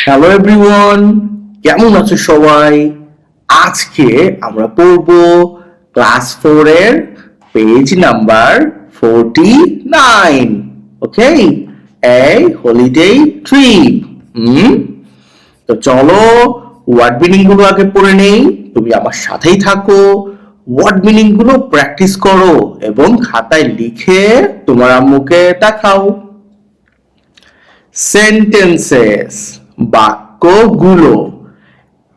Hello everyone, কেমন আছো সবাই? আজকে আমরা পড়ব ক্লাস 4 এর page number 49। Okay, a holiday trip. তো চলো ওয়ার্ড মিনিং গুলো আগে পড়ে নেই। তুমি আমার সাথেই থাকো, ওয়ার্ড মিনিং গুলো প্র্যাকটিস করো এবং খাতায় লিখে তোমার আম্মুকে দেখাও। সেন্টেন্সেস, বাক্যগুলো।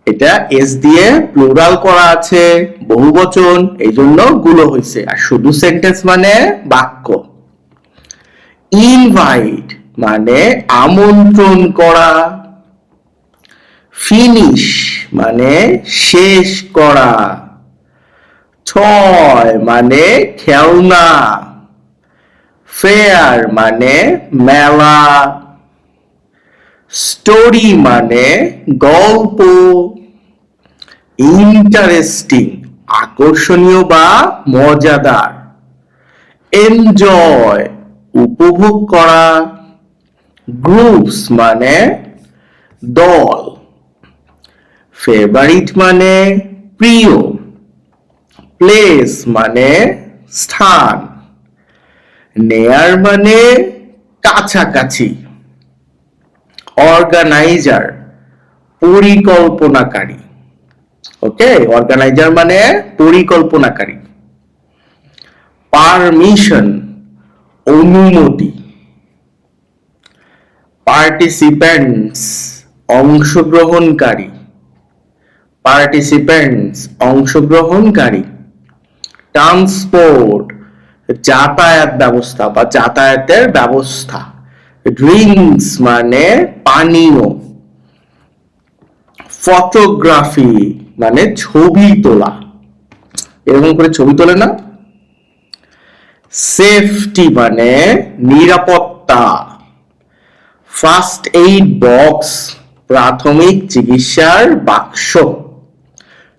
এটা এস দিয়ে প্লুরাল করা আছে, বহুবচন, এই জন্য গুলো হয়েছে। আর শুধু সেন্টেন্স মানে বাক্য। ইনভাইট মানে আমন্ত্রণ করা। ফিনিশ মানে শেষ করা। টয় মানে খেলনা। ফেয়ার মানে মেলা। স্টোরি মানে গল্প। ইন্টারেস্টিং আকর্ষণীয় বা মজাদার। এনজয় উপভোগ করা। গ্রুপস মানে দল। ফেভারিট মানে প্রিয়। প্লেস মানে স্থান। নেয়ার মানে কাছাকাছি। অর্গানাইজার পরিকল্পনাকারী। ওকে, অর্গানাইজার মানে পরিকল্পনাকারী। পারমিশন অনুমতি। পার্টিসিপেন্টস অংশগ্রহণকারী। পার্টিসিপেন্টস অংশগ্রহণকারী। ট্রান্সপোর্ট যাতায়াত ব্যবস্থা বা যাতায়াতের ব্যবস্থা। ড্রিঙ্কস মানে পানীয়। ফটোগ্রাফি মানে ছবি তোলা, এরকম করে ছবি তোলে না। সেফটি মানে নিরাপত্তা। ফার্স্ট এইড বক্স প্রাথমিক চিকিৎসার বাক্স।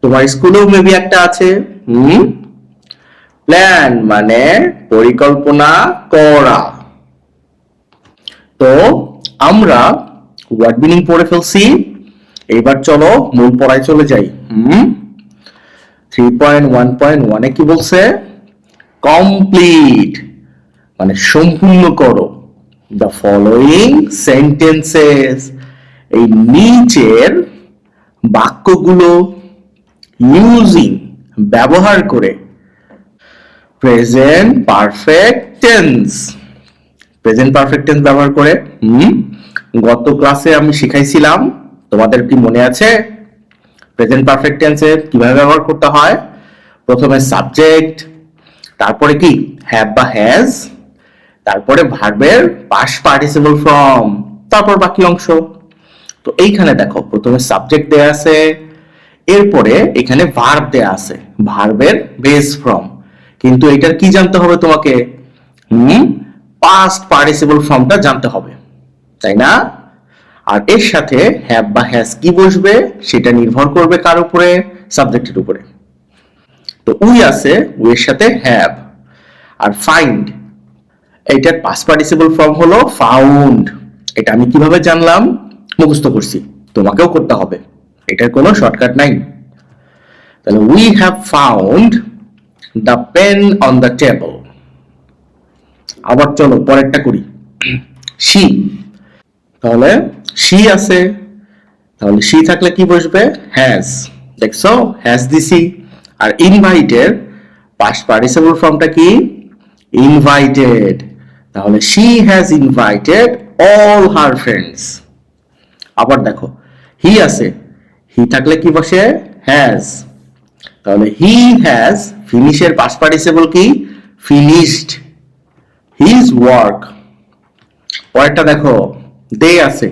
তোমার স্কুলেও মেবি একটা আছে। প্ল্যান মানে পরিকল্পনা করা। তো আমরা ওয়ার্ড মিনিং পড়ে ফেলছি, এবার চলো মূল পড়ায় চলে যাই। 3.1.1 কি বলছে? কমপ্লিট মানে সম্পূর্ণ করো দ্য ফলোইং সেন্টেন্সেস, এই নিচের বাক্যগুলো ইউজিং ব্যবহার করে present perfect tense. Present perfect tense ব্যবহার করে গত ক্লাসে আমি শিখাইছিলাম, তোমাদের কি মনে আছে? প্রেজেন্ট পারফেক্ট টেন্সে কিভাবে ব্যবহার করতে হয়? প্রথমে সাবজেক্ট, তারপরে কি হ্যাভ বা হ্যাজ, তারপরে ভার্বের পাস্ট পার্টিসিপল ফর্ম, তারপর বাকি অংশ। তো এইখানে দেখো প্রথমে সাবজেক্ট দেয়া আছে, এরপরে এখানে ভার্ব দেয়া আছে, ভার্বের বেস ফর্ম। কিন্তু এটার কি জানতে হবে তোমাকে? পাস্ট পার্টিসিপল ফর্মটা জানতে হবে, তাই না? আর এর সাথে হ্যাভ বা হ্যাজ কি বসবে সেটা নির্ভর করবে কার উপরে? সাবজেক্টের উপরে। তো উই আছে, উই এর সাথে হ্যাভ। আর ফাইন্ড, এটার পাস্ট পার্টিসিপল ফর্ম হলো ফাউন্ড। এটা আমি কিভাবে জানলাম? মুখস্থ করছি, তোমাকেও করতে হবে, এটার কোনো শর্টকাট নাই। তাহলে we have found the pen on the table. আবার চলো পরেরটা করি। শি, তাহলে শি আছে, তাহলে শি থাকলে কি বসবে? হ্যাজ। দেখছো, হ্যাজ দিছি। আর ইনভাইটের পাস্ট পার্টিসিপল ফর্মটা কি? ইনভাইটেড। তাহলে she has invited all her friends. আবার দেখো হি আছে, হি থাকলে কি বসে? হ্যাজ। তাহলে হি হ্যাজ ফিনিশের পাস্ট পার্টিসিপল কি? Finished his work. পরেরটা দেখো দে আছে,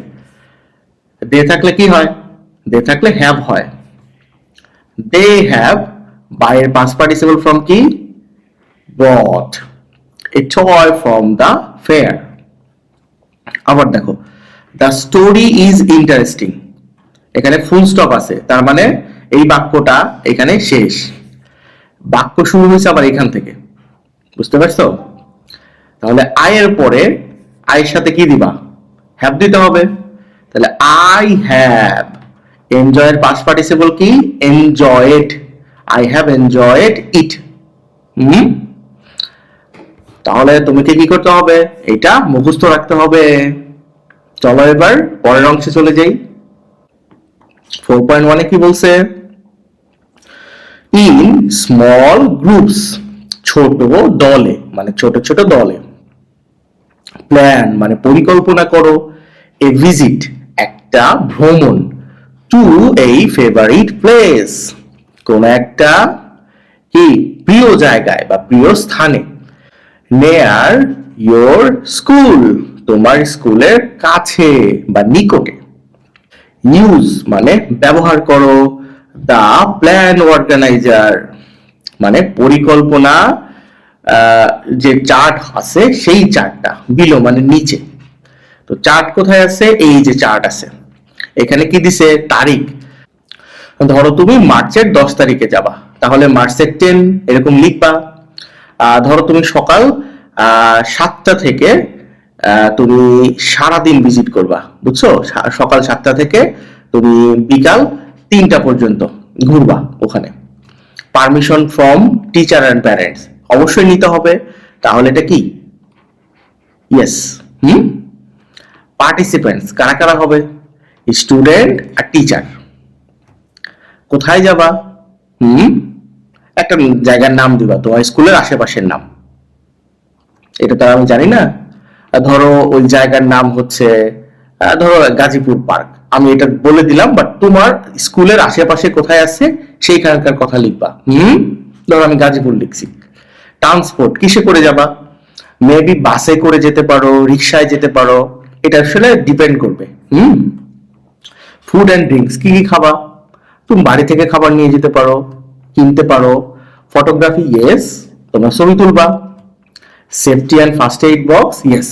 দে থাকলে কি হয়? দে থাকলে হ্যাভ হয়। দে হ্যাভ বাইয়ের পাস্ট পার্টিসিপল ফর্ম কি? bought a toy from the fair. আবার দেখো the story is interesting, এখানে ফুল স্টপ আছে, তার মানে এই বাক্যটা এখানে শেষ। বাক্য শুরু হয়েছে আবার এখান থেকে, বুঝতে পারছো? তাহলে আয়ের পরে আয়ের সাথে কি দিবা? হ্যাভ দিতে হবে। তাহলে আই হ্যাভ, এনজয়ের পাস্ট পার্টিসিপল কি? এনজয়েড। আই হ্যাভ এনজয়েড ইট। তাহলে তোমাকে কি করতে হবে? এটা মুখস্থ রাখতে হবে। চলো এবার পরের অংশে চলে যাই। 4.1 কি বলছে? ইন স্মল গ্রুপস, ছোট দলে, মানে ছোট ছোট দলে। প্ল্যান মানে পরিকল্পনা করো। এ ভিজিট একটা ভ্রমণ। টু এই ফেভারিট প্লেস কোন একটা কি প্রিয় জায়গায় বা প্রিয় স্থানে। নেয়ার ইয়োর স্কুল তোমার স্কুলের কাছে বা নিকটে। ইউজ মানে ব্যবহার করো। দা প্ল্যান অর্গানাইজার মানে পরিকল্পনা যে চার্ট আছে সেই চার্টটা। বিলো মানে নিচে। তো চার্ট কোথায় আছে? এই যে চার্ট আছে, এখানে কি দিছে? তারিখ। ধরো তুমি মার্চের 10 তারিখে যাবা, তাহলে মার্চের 10 এরকম লিখবা। ধরো তুমি সকাল 7টা থেকে তুমি সারাদিন ভিজিট করবা, বুঝছো? সকাল 7টা থেকে তুমি বিকাল 3টা পর্যন্ত ঘুরবা ওখানে। Permission from teacher and parents অবশ্যই নিতে হবে। তাহলে এটা কি? ইয়েস। পার্টিসিপেন্টস কারা কারা হবে? স্টুডেন্ট আর টিচার। কোথায় যাবা? একটা জায়গার নাম দিবা, তোমার স্কুলের আশেপাশের নাম। এটা তো আমি জানি না। ধরো ওই জায়গার নাম হচ্ছে ধরো গাজীপুর পার্ক, আমি এটা বলে দিলাম, বাট তোমার স্কুলের আশেপাশে কোথায় আছে সেইখানকার কথা লিখবা। ধরো আমি গাজীপুর লিখছি। ট্রান্সপোর্ট, কিসে করে যাবা? মেবি বাসে করে যেতে পারো, রিক্সায় যেতে পারো, এটা আসলে ডিপেন্ড করবে। ফুড অ্যান্ড ড্রিঙ্কস, কি কি খাবা? তুমি বাড়ি থেকে খাবার নিয়ে যেতে পারো, কিনতে পারো। ফটোগ্রাফি, ইয়েস, তোমরা ছবি তুলবা। Safety and first aid box, yes.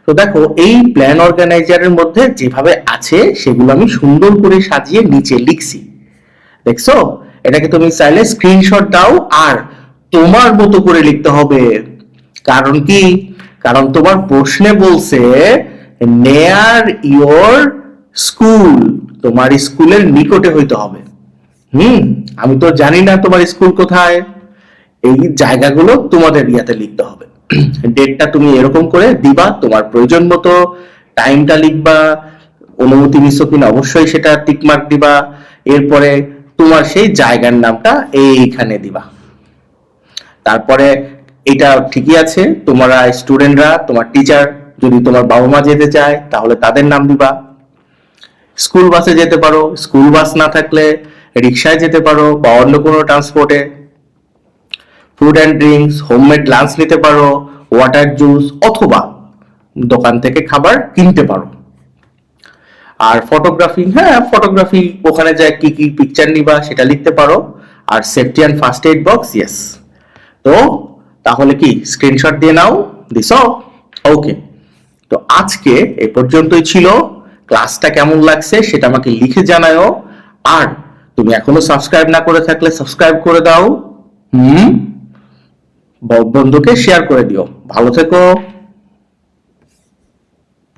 তো দেখো এই প্ল্যান অর্গানাইজারের মধ্যে যেভাবে আছে সেগুলো আমি সুন্দর করে সাজিয়ে নিচে লিখছি, দেখছো? এটাকে তুমি চাইলে স্ক্রিনশট দাও আর তোমার মতো করে লিখতে হবে। কারণ কি? কারণ তোমার প্রশ্নে বলছে নেয়ার ইয়োর স্কুল, তোমার স্কুলের নিকটে হইতে হবে। আমি তো জানি না তোমার স্কুল কোথায়, এই জায়গাগুলো তোমাদের ইয়াতে লিখতে হবে। ডেটটা তুমি এরকম করে দিবা, তোমার প্রয়োজন মতো টাইমটা লিখবা। অনুমতি নিছো কিনা অবশ্যই সেটা টিক মার্ক দিবা। এরপরে তোমার সেই জায়গার নামটা এইখানে দিবা। তারপরে এটা ঠিকই আছে, তোমরা স্টুডেন্টরা, তোমার টিচার, যদি তোমার বাবা মা যেতে চায় তাহলে তাদের নাম দিবা। স্কুল বাসে যেতে পারো, স্কুল বাস না থাকলে রিক্সায় যেতে পারো বা অন্য কোনো ট্রান্সপোর্টে। Food and drinks, homemade lunch নিতে পারো, ওয়াটার জুস, অথবা দোকান থেকে খাবার কিনতে পারো। আর ফটোগ্রাফি, হ্যাঁ ফটোগ্রাফি, ওখানে যায় কি কি পিকচার নিবা সেটা লিখতে পারো। আর safety and first aid box, yes. তো তাহলে কি স্ক্রিনশট দিয়ে নাও, দিছো? ওকে, তো আজকে এ পর্যন্তই ছিল। ক্লাসটা কেমন লাগছে সেটা আমাকে লিখে জানাও। আর তুমি এখনো সাবস্ক্রাইব না করে থাকলে সাবস্ক্রাইব করে দাও। বন্ধুকে শেয়ার করে দিও। ভালো থেকো।